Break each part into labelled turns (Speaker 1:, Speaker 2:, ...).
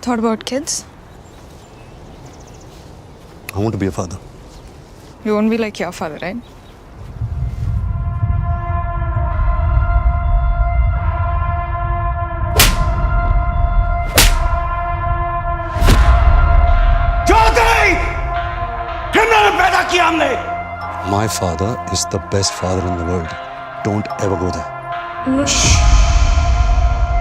Speaker 1: Thought about kids?
Speaker 2: I want to be a father.
Speaker 1: You won't be like your father, right?
Speaker 2: My father is the best father in the world. Don't ever go there.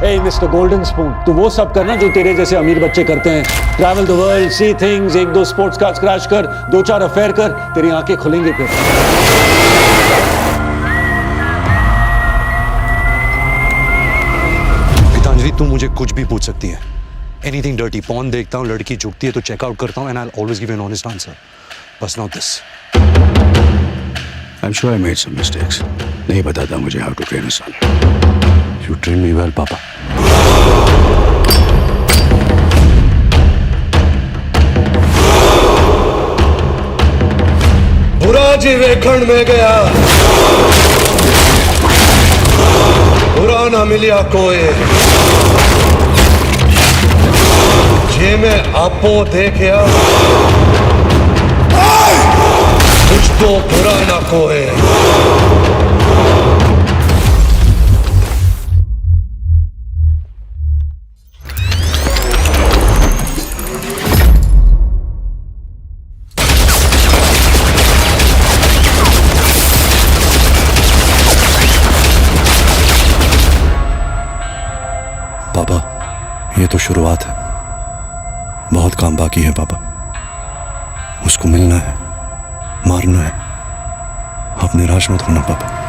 Speaker 3: Hey, Mr. Golden Spoon, तू वो सब करना जो तेरे जैसे अमीर बच्चे करते हैं. Travel the world, see things, एक दो स्पोर्ट्स कार्स क्रैश कर, दो चार अफेयर कर, तेरी आंखें खुलेंगी फिर.
Speaker 2: गीतांजलि, तू मुझे कुछ भी पूछ सकती है. Anything dirty, porn देखता हूँ, लड़की झुकती है तो चेकआउट करता हूँ, and I'll always give you an honest answer. But not this.
Speaker 4: I'm sure I made some mistakes. नहीं बताता मुझे how to train a son.
Speaker 2: You trained me well, Papa.
Speaker 5: बुरा जी वेखण में गया, बुरा ना मिलिया कोई. जे मैं आपो देखया, कुछ तो बुरा ना कोई.
Speaker 2: पापा, ये तो शुरुआत है. बहुत काम बाकी है पापा. उसको मिलना है, मारना है. आप निराश मत होना पापा.